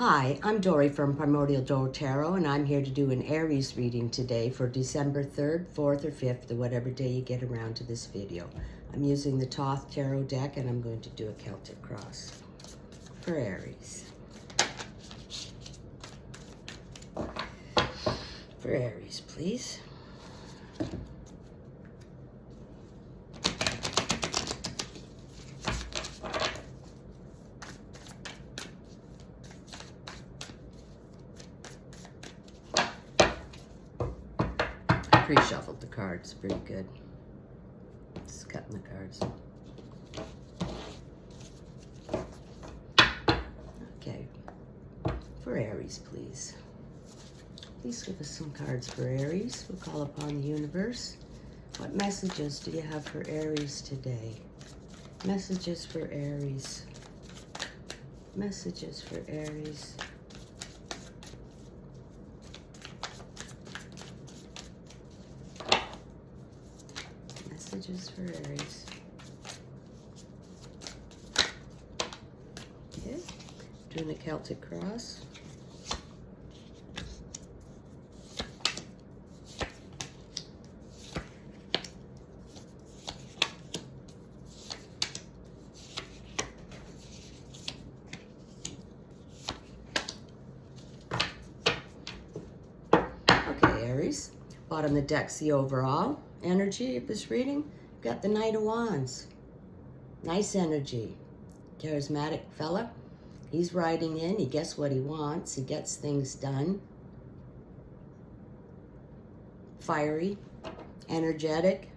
Hi, I'm Dory from Primordial Doe Tarot, and I'm here to do an Aries reading today for December 3rd, 4th, or 5th, or whatever day you get around to this video. I'm using the Thoth Tarot deck, and I'm going to do a Celtic cross for Aries. For Aries, please. Pre-shuffled the cards, pretty good. Just cutting the cards. Okay, for Aries, please. Please give us some cards for Aries. We'll call upon the universe. What messages do you have for Aries today? Messages for Aries. Messages for Aries. Messages for Aries. Okay, doing a Celtic cross. Okay, Aries. Bottom of the deck's the overall energy of this reading. Got the Knight of Wands. Nice energy. Charismatic fella. He's riding in. He gets what he wants. He gets things done. Fiery. Energetic.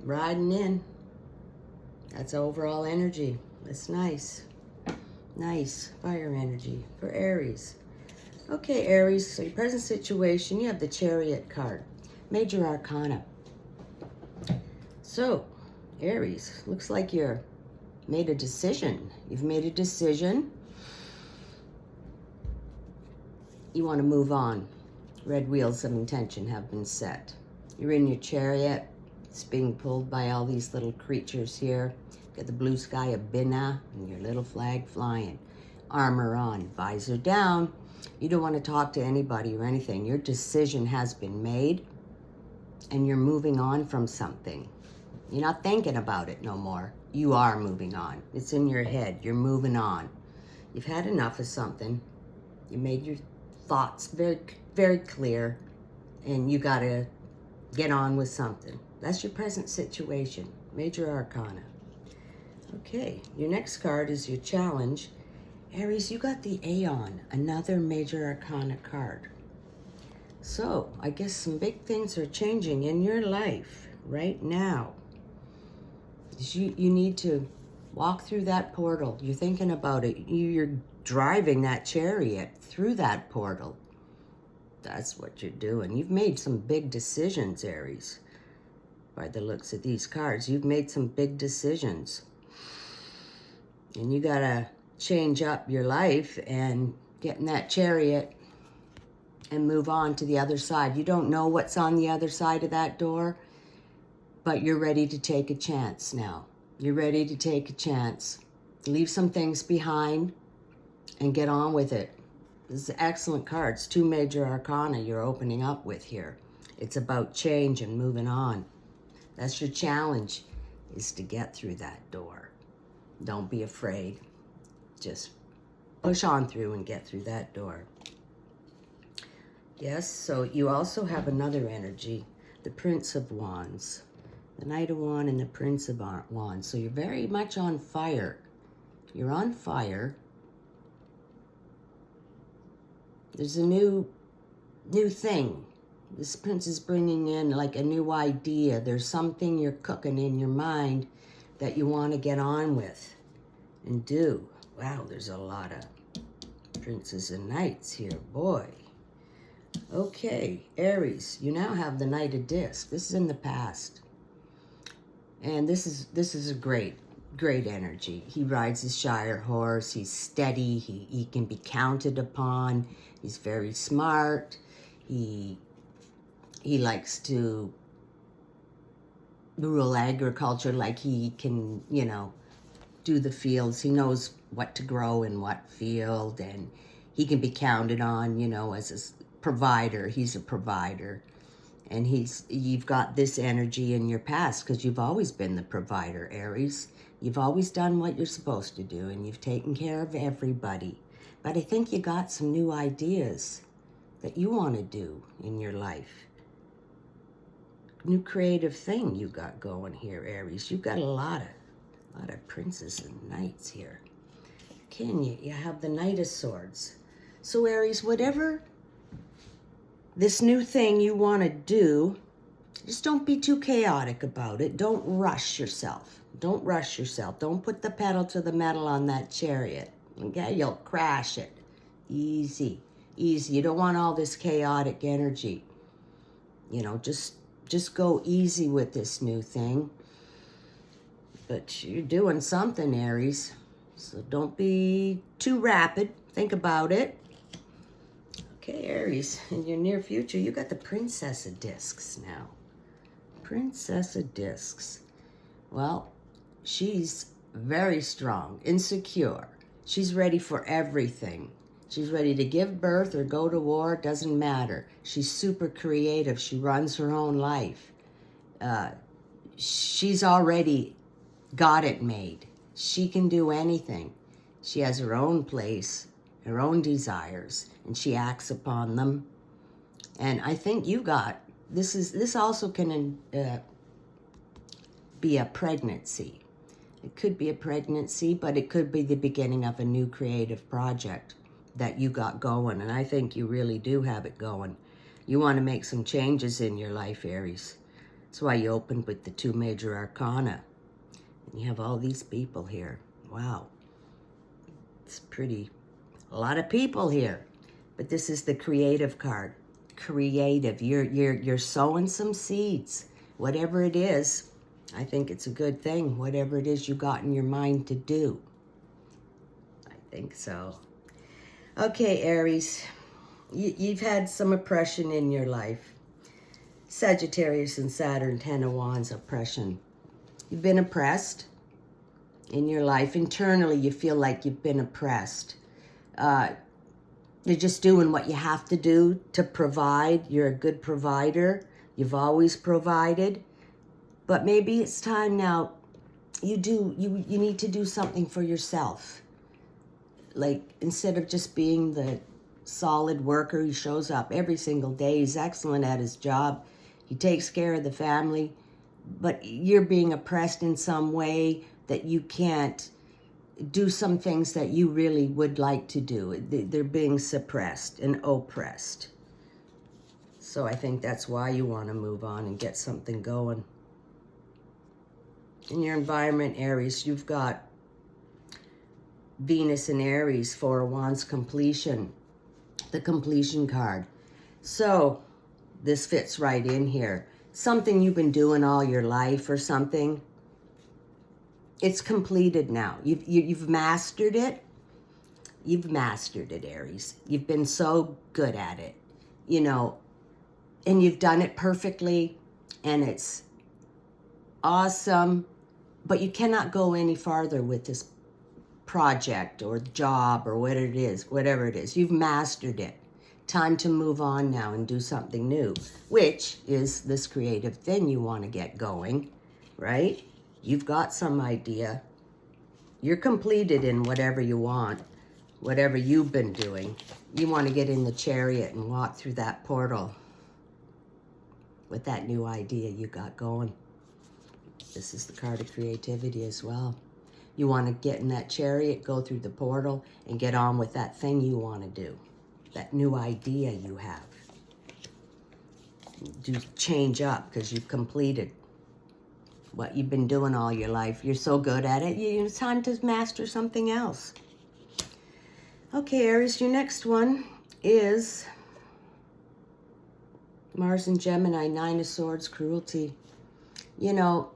Riding in. That's overall energy. That's nice. Nice fire energy for Aries. Okay, Aries, so your present situation, you have the Chariot card. Major Arcana. So, Aries, looks like you're made a decision. You've made a decision. You want to move on. Red wheels of intention have been set. You're in your chariot. It's being pulled by all these little creatures here. Got the blue sky of Binah and your little flag flying. Armor on, visor down. You don't want to talk to anybody or anything. Your decision has been made and you're moving on from something. You're not thinking about it no more. You are moving on. It's in your head. You're moving on. You've had enough of something. You made your thoughts very, very clear, and you got to get on with something. That's your present situation. Major Arcana. Okay, your next card is your challenge. Aries, you got the Aeon, another Major Arcana card. So, I guess some big things are changing in your life right now. You need to walk through that portal. You're thinking about it. You're driving that chariot through that portal. That's what you're doing. You've made some big decisions, Aries. By the looks of these cards, you've made some big decisions. And you got to change up your life and get in that chariot and move on to the other side. You don't know what's on the other side of that door, but you're ready to take a chance now. You're ready to take a chance. Leave some things behind and get on with it. This is excellent cards. Two Major Arcana you're opening up with here. It's about change and moving on. That's your challenge, is to get through that door. Don't be afraid. Just push on through and get through that door. Yes, so you also have another energy, the Prince of Wands. The Knight of Wands and the Prince of Wands. So you're very much on fire. You're on fire. There's a new thing. This Prince is bringing in like a new idea. There's something you're cooking in your mind that you want to get on with and do. Wow, there's a lot of princes and knights here, boy. Okay, Aries, you now have the Knight of Discs. This is in the past. And this is a great energy. He rides his Shire horse. He's steady. He can be counted upon. He's very smart. He likes to rule agriculture, like he can, do the fields. He knows what to grow in what field, and he can be counted on, you know, as a provider. He's a provider. And you've got this energy in your past because you've always been the provider, Aries. You've always done what you're supposed to do, and you've taken care of everybody. But I think you got some new ideas that you want to do in your life. New creative thing you got going here, Aries. You've got a lot of princes and knights here. Can you? You have the Knight of Swords. So Aries, whatever this new thing you want to do, just don't be too chaotic about it. Don't rush yourself. Don't rush yourself. Don't put the pedal to the metal on that chariot. Okay, you'll crash it. Easy, easy. You don't want all this chaotic energy. You know, just go easy with this new thing. But you're doing something, Aries. So don't be too rapid. Think about it. Okay, Aries, in your near future, you got the Princess of Discs now. Princess of Discs. Well, she's very strong, insecure. She's ready for everything. She's ready to give birth or go to war, doesn't matter. She's super creative. She runs her own life. She's already got it made. She can do anything. She has her own place, her own desires, and she acts upon them. And I think you got, this also can be a pregnancy. It could be a pregnancy, but it could be the beginning of a new creative project that you got going. And I think you really do have it going. You want to make some changes in your life, Aries. That's why you opened with the 2 major arcana. And you have all these people here. Wow. It's pretty, a lot of people here. But this is the creative card. Creative. You're sowing some seeds. Whatever it is, I think it's a good thing. Whatever it is you got in your mind to do. I think so. Okay, Aries. You've had some oppression in your life. Sagittarius and Saturn, 10 of Wands, oppression. You've been oppressed in your life. Internally, you feel like you've been oppressed. You're just doing what you have to do to provide. You're a good provider. You've always provided. But maybe it's time now, you need to do something for yourself. Like, instead of just being the solid worker, he shows up every single day. He's excellent at his job. He takes care of the family. But you're being oppressed in some way that you can't do some things that you really would like to do. They're being suppressed and oppressed. So I think that's why you want to move on and get something going. In your environment, Aries, you've got Venus and Aries, 4 of Wands, completion. The completion card. So this fits right in here. Something you've been doing all your life or something. It's completed now. You've mastered it. You've mastered it, Aries. You've been so good at it, you know, and you've done it perfectly, and it's awesome, but you cannot go any farther with this project or job or whatever it is. You've mastered it. Time to move on now and do something new, which is this creative thing you want to get going, right? You've got some idea. You're completed in whatever you want, whatever you've been doing. You want to get in the chariot and walk through that portal with that new idea you got going. This is the card of creativity as well. You want to get in that chariot, go through the portal, and get on with that thing you want to do. That new idea you have. Do change up because you've completed what you've been doing all your life. You're so good at it, it's time to master something else. Okay, Aries, your next one is Mars and Gemini, 9 of Swords, cruelty. You know,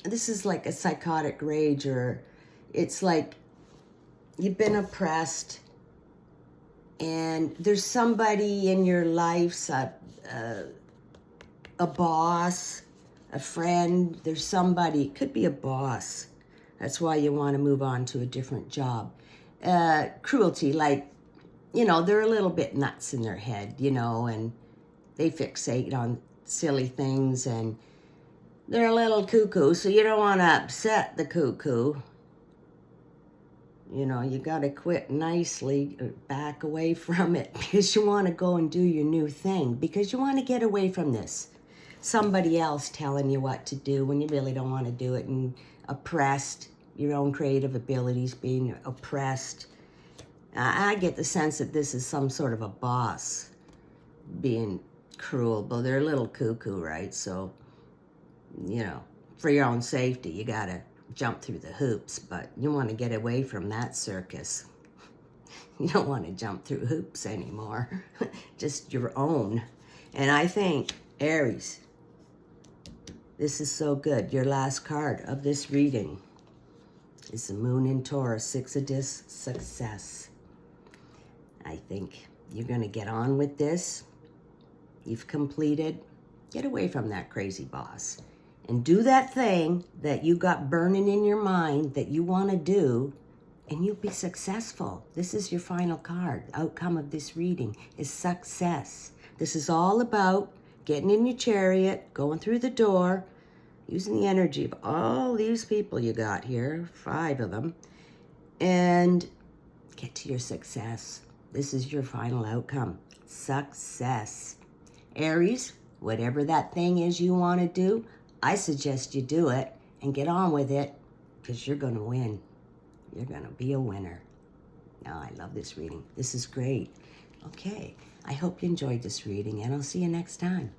this is like a psychotic rage, or it's like you've been oppressed and there's somebody in your life, a boss, a friend, there's somebody, it could be a boss, That's why you want to move on to a different job. Cruelty, like, you know, they're a little bit nuts in their head, you know, and they fixate on silly things, and they're a little cuckoo, so you don't want to upset the cuckoo. You know, you got to quit nicely, back away from it, because you want to go and do your new thing, because you want to get away from this. Somebody else telling you what to do when you really don't want to do it, and oppressed, your own creative abilities being oppressed. I get the sense that this is some sort of a boss being cruel, but they're a little cuckoo, right? So, you know, for your own safety, you got to jump through the hoops, but you want to get away from that circus. You don't want to jump through hoops anymore, just your own. And I think, Aries, this is so good. Your last card of this reading is the Moon in Taurus, Six of Discs, success. I think you're going to get on with this. You've completed. Get away from that crazy boss and do that thing that you got burning in your mind that you want to do, and you'll be successful. This is your final card. Outcome of this reading is success. This is all about getting in your chariot, going through the door, using the energy of all these people you got here, 5 of them, and get to your success. This is your final outcome. Success. Aries, whatever that thing is you want to do, I suggest you do it and get on with it, because you're going to win. You're going to be a winner. Oh, I love this reading. This is great. Okay, I hope you enjoyed this reading, and I'll see you next time.